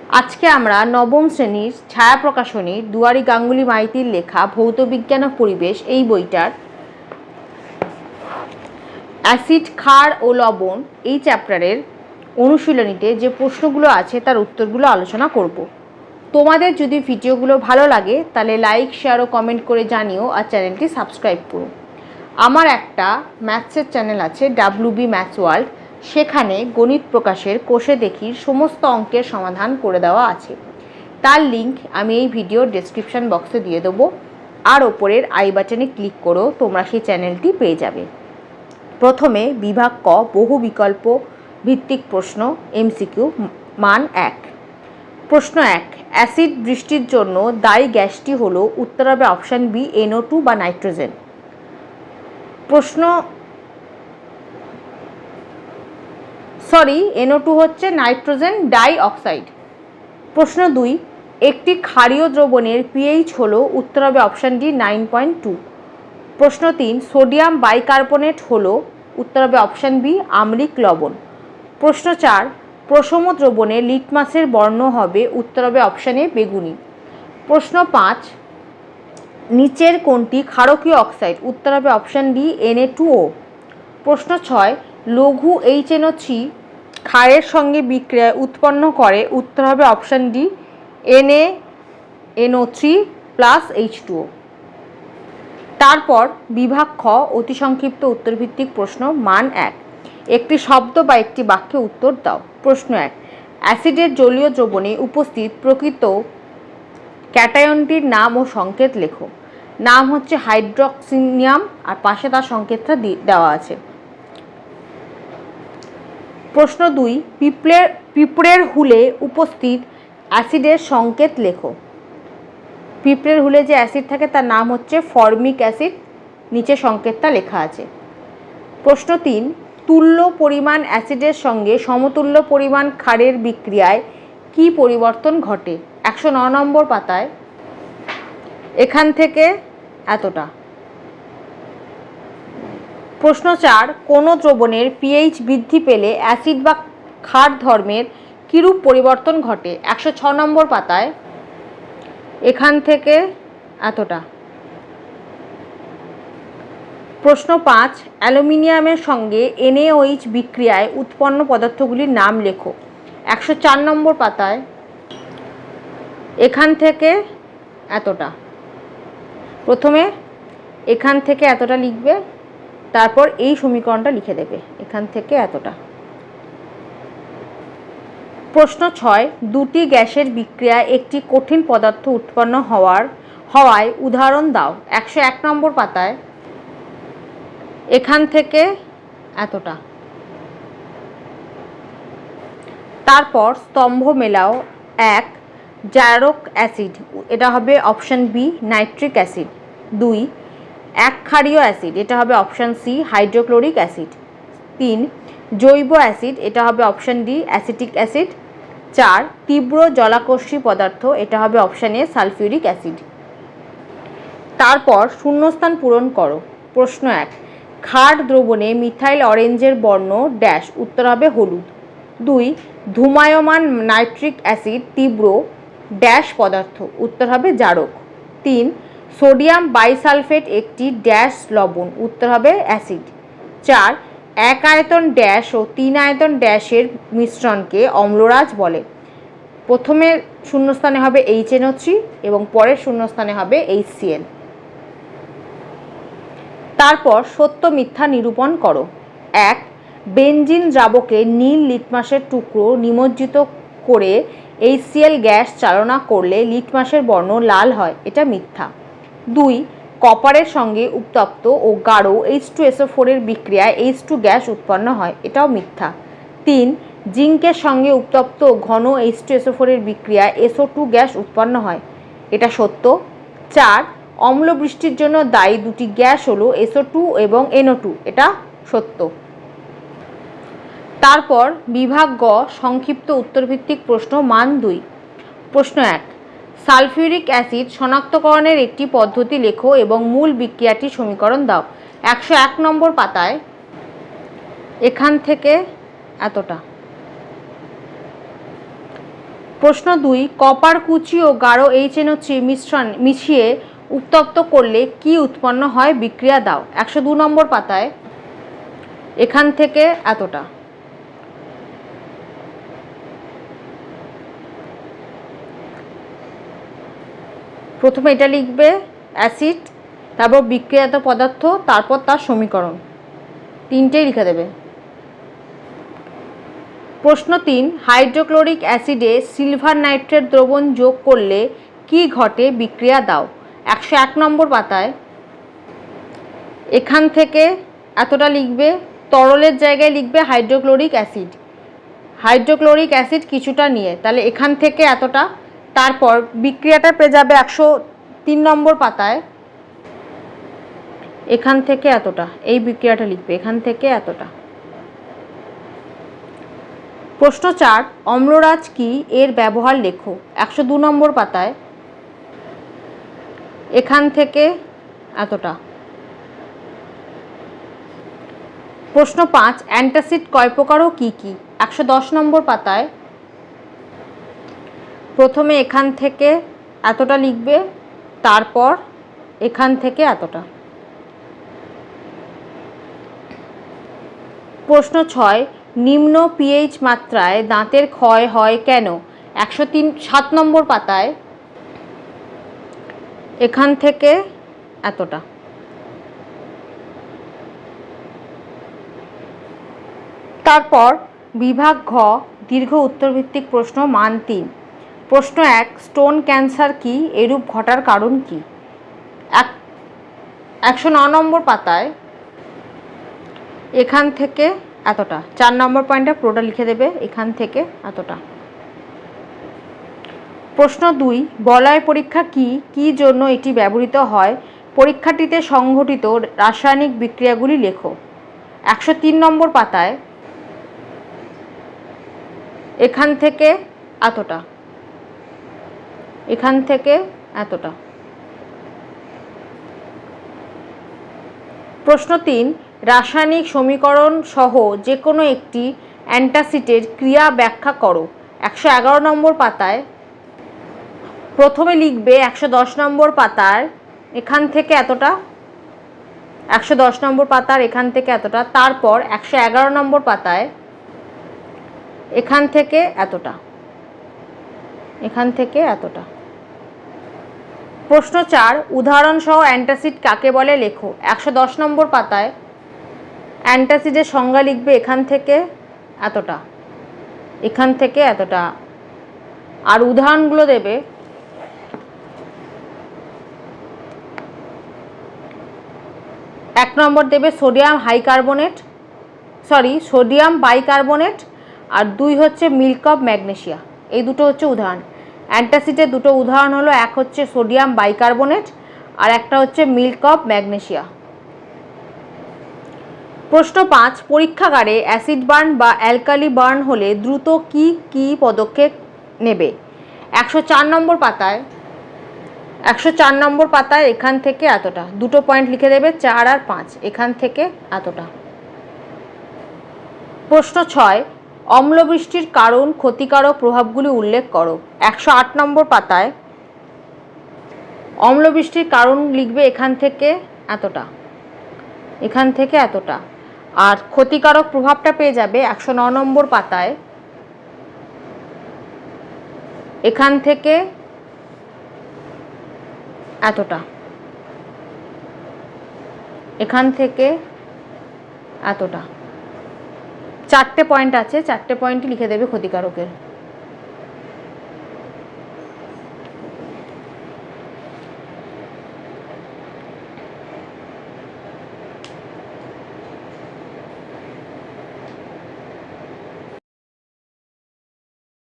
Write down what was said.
আজকে আমরা নবম শ্রেণীর ছায়া প্রকাশনী দুয়ারি গাঙ্গুলি মাইতির লেখা ভৌতবিজ্ঞান ও পরিবেশ এই বইটার অ্যাসিড, ক্ষার ও লবণ এই চ্যাপ্টারের অনুশীলনীতে যে প্রশ্নগুলো আছে তার উত্তরগুলো আলোচনা করব। তোমাদের যদি ভিডিওগুলো ভালো লাগে তাহলে লাইক, শেয়ার ও কমেন্ট করে জানিও, আর চ্যানেলটি সাবস্ক্রাইব করো। আমার একটা ম্যাথসের চ্যানেল আছে WB ম্যাথস ওয়ার্ল্ড, সেখানে গণিত প্রকাশের কোষে দেখির সমস্ত অঙ্কের সমাধান করে দেওয়া আছে। তার লিঙ্ক আমি এই ভিডিওর ডেসক্রিপশন বক্সে দিয়ে দেবো, আর ওপরের আই বাটনে ক্লিক করো, তোমরা সেই চ্যানেলটি পেয়ে যাবে। প্রথমে বিভাগ ক, বহু বিকল্প ভিত্তিক প্রশ্ন, MCQ, মান 1। প্রশ্ন 1, অ্যাসিড বৃষ্টির জন্য দায়ী গ্যাসটি হলো, উত্তর হবে অপশান বি, NO2 বা নাইট্রোজেন। NO2 হচ্ছে নাইট্রোজেন ডাই অক্সাইড। প্রশ্ন 2, একটি ক্ষারীয় দ্রবণের pH হলো, উত্তর হবে অপশান ডি, 9.2। প্রশ্ন 3, সোডিয়াম বাইকার্বনেট হলো, উত্তর হবে অপশান বি, আম্লিক লবণ। প্রশ্ন 4, প্রশম দ্রবণে লিটমাসের বর্ণ হবে, উত্তর হবে অপশান এ, বেগুনি। প্রশ্ন 5, নিচের কোনটি ক্ষারকীয় অক্সাইড, উত্তর হবে অপশান ডি, Na2O। প্রশ্ন 6, লঘু HNO3 ক্ষারের সঙ্গে বিক্রিয়ায় উৎপন্ন করে, উত্তর হবে option D, NaNO3 plus H2O। তারপর বিভাগ খ, অতি সংক্ষিপ্ত উত্তরভিত্তিক প্রশ্ন, মান 1। একটি শব্দ বা একটি বাক্যে উত্তর দাও। প্রশ্ন 1, অ্যাসিডের জলীয় দ্রবণে উপস্থিত প্রকৃত ক্যাটায়নটির নাম ও সংকেত লেখো। নাম হচ্ছে হাইড্রক্সিনিয়াম, আর পাশে তার সংকেতটা দেওয়া আছে। প্রশ্ন 2, পিঁপড়ের হুলে উপস্থিত অ্যাসিডের সংকেত লেখো। পিঁপড়ের হুলে যে অ্যাসিড থাকে তার নাম হচ্ছে ফর্মিক অ্যাসিড, নিচে সংকেতটা লেখা আছে। প্রশ্ন 3, তুল্য পরিমাণ অ্যাসিডের সঙ্গে সমতুল্য পরিমাণ ক্ষারের বিক্রিয়ায় কি পরিবর্তন ঘটে? 109 নম্বর পাতায় এখান থেকে এতটা। প্রশ্ন 4, কোনো দ্রবণের pH বৃদ্ধি পেলে অ্যাসিড বা ক্ষার ধর্মের কিরূপ পরিবর্তন ঘটে? 106 নম্বর পাতায় এখান থেকে এতটা। প্রশ্ন 5, অ্যালুমিনিয়ামের সঙ্গে NaOH বিক্রিয়ায় উৎপন্ন পদার্থগুলির নাম লেখো। 104 নম্বর পাতায় এখান থেকে এতটা। প্রথমে এখান থেকে এতটা লিখবে, তারপর এই সমীকরণটা লিখে দেবে, এখান থেকে এতটা। প্রশ্ন 6, দুটি গ্যাসের বিক্রিয়ায় একটি কঠিন পদার্থ উৎপন্ন হওয়ায় উদাহরণ দাও। 101 নম্বর পাতায় এখান থেকে এতটা। তারপর স্তম্ভ মেলাও। 1, জারক অ্যাসিড, এটা হবে অপশান বি, নাইট্রিক অ্যাসিড। 2, এক ক্ষারীয় অ্যাসিড, এটা হবে অপশান সি, হাইড্রোক্লোরিক অ্যাসিড। 3, জৈব অ্যাসিড, এটা হবে অপশান ডি, অ্যাসিটিক অ্যাসিড। 4, তীব্র জলাকর্ষী পদার্থ, এটা হবে অপশান এ, সালফিউরিক অ্যাসিড। তারপর শূন্যস্থান পূরণ করো। প্রশ্ন 1, ক্ষার দ্রবণে মিথাইল অরেঞ্জের বর্ণ ড্যাশ, উত্তর হবে হলুদ। 2, ধূমায়মান নাইট্রিক অ্যাসিড তীব্র ড্যাশ পদার্থ, উত্তর হবে জারক। 3, সোডিয়াম বাইসালফেট একটি ড্যাশ লবণ, উত্তর হবে অ্যাসিড। 4, এক আয়তন ড্যাশ ও 3 আয়তন ড্যাশের মিশ্রণকে অম্লরাজ বলে। প্রথমে শূন্যস্থানে হবে HNO3 এবং পরের শূন্যস্থানে হবে HCl। তারপর সত্য মিথ্যা নিরূপণ করো। 1, বেনজিন দ্রাবকে নীল লিটমাসের টুকরো নিমজ্জিত করে HCl গ্যাস চালনা করলে লিটমাসের বর্ণ লাল হয়, এটা মিথ্যা। 2, কপারের সঙ্গে উত্তপ্ত ও গাঢ় H2SO4 এর বিক্রিয়ায় H2 গ্যাস উৎপন্ন হয়, এটাও মিথ্যা। 3, জিঙ্কের সঙ্গে উত্তপ্ত ও ঘন H2SO4 এর বিক্রিয়ায় SO2 গ্যাস উৎপন্ন হয়, এটা সত্য। 4, অম্ল বৃষ্টির জন্য দায়ী দুটি গ্যাস হলো SO2 এবং NO2, এটা সত্য। তারপর বিভাগ গ, সংক্ষিপ্ত উত্তরভিত্তিক প্রশ্ন, মান 2। প্রশ্ন 1, সালফিউরিক অ্যাসিড শনাক্তকরণের একটি পদ্ধতি লেখো এবং মূল বিক্রিয়াটির সমীকরণ দাও। 101 নম্বর পাতায় এখান থেকে এতটা। প্রশ্ন 2, কপার কুচি ও গাঢ় HNO3 মিশিয়ে উত্তপ্ত করলে কি উৎপন্ন হয়, বিক্রিয়া দাও। 102 নম্বর পাতায় এখান থেকে এতটা। প্রথমে এটা লিখবে অ্যাসিড, তারপর বিক্রিয়াত পদার্থ, তারপর তার সমীকরণ, তিনটেই লিখে দেবে। প্রশ্ন 3, হাইড্রোক্লোরিক অ্যাসিডে সিলভার নাইট্রেট দ্রবণ যোগ করলে কি ঘটে, বিক্রিয়া দাও। 101 নম্বর পাতায় এখান থেকে এতটা লিখবে, তরলের জায়গায় লিখবে হাইড্রোক্লোরিক অ্যাসিড, হাইড্রোক্লোরিক অ্যাসিড কিছুটা নিয়ে, তাহলে এখান থেকে এতটা। তারপর বিক্রিয়াটা পেয়ে যাবে 103 নম্বর পাতায় এখান থেকে এতটা, এই বিক্রিয়াটা লিখবে এখান থেকে এতটা। প্রশ্ন 4, অম্লরাজ কি, এর ব্যবহার লেখো। 102 নম্বর পাতায় এখান থেকে এতটা। প্রশ্ন 5, অ্যান্টাসিড কয় প্রকার ও কী কী। 110 নম্বর পাতায় প্রথমে এখান থেকে এতটা লিখবে, তারপর এখান থেকে এতটা। প্রশ্ন 6, নিম্ন পিএইচ মাত্রায় দাঁতের ক্ষয় হয় কেন। 107 নম্বর পাতায় এখান থেকে এতটা। তারপর বিভাগ ঘ, দীর্ঘ উত্তরভিত্তিক প্রশ্ন, মান 3। প্রশ্ন 1, স্টোন ক্যান্সার কি, এরূপ ঘটার কারণ কি। 109 নম্বর পাতায় এখান থেকে এতটা। 4 নম্বর পয়েন্টে পুরোটা লিখে দেবে, এখান থেকে এতটা। প্রশ্ন 2, বলয় পরীক্ষা কি, কী জন্য এটি ব্যবহৃত হয়, পরীক্ষাটিতে সংঘটিত রাসায়নিক বিক্রিয়াগুলি লেখো। 103 নম্বর পাতায় এখান থেকে এতটা, এখান থেকে এতটা। প্রশ্ন 3, রাসায়নিক সমীকরণ সহ যে কোনো একটি অ্যান্টাসিডের ক্রিয়া ব্যাখ্যা করো। 111 নম্বর পাতায় প্রথমে লিখবে 110 নম্বর পাতার এখান থেকে এতটা, 110 নম্বর পাতার এখান থেকে এতটা। তারপর 111 নম্বর পাতায় এখান থেকে এতটা, এখান থেকে এতটা। প্রশ্ন 4, উদাহরণসহ অ্যান্টাসিড কাকে বলে লেখো। 110 নম্বর পাতায় অ্যান্টাসিডের সংজ্ঞা লিখবে এখান থেকে এতটা, এখান থেকে এতটা। আর উদাহরণগুলো দেবে। এক নম্বর দেবে সোডিয়াম সোডিয়াম বাইকার্বনেট, আর 2 হচ্ছে মিল্ক অফ ম্যাগনেসিয়া। এই দুটো হচ্ছে উদাহরণ। অ্যান্টাসিডের দুটো উদাহরণ হলো, এক হচ্ছে সোডিয়াম বাইকার্বনেট আর একটা হচ্ছে মিল্ক অফ ম্যাগনেসিয়া। প্রশ্ন 5, পরীক্ষাগারে অ্যাসিড বার্ন বা অ্যালকালি বার্ন হলে দ্রুত কি কি পদক্ষেপ নেবে। 104 নম্বর পাতায় 104 নম্বর পাতায় এখান থেকে এতটা, দুটো পয়েন্ট লিখে দেবে 4 আর 5, এখান থেকে এতটা। প্রশ্ন 6, অম্লবৃষ্টির কারণ ক্ষতিকারক প্রভাবগুলি উল্লেখ করো। 108 নম্বর পাতায় অম্লবৃষ্টির কারণ লিখবে এখান থেকে এতটা, এখান থেকে এতটা। আর ক্ষতিকারক প্রভাবটা পেয়ে যাবে 109 নম্বর পাতায় এখান থেকে এতটা, এখান থেকে এতটা। 4টে পয়েন্ট আছে, 4টে পয়েন্টই লিখে দেবে ক্ষতিকারকের।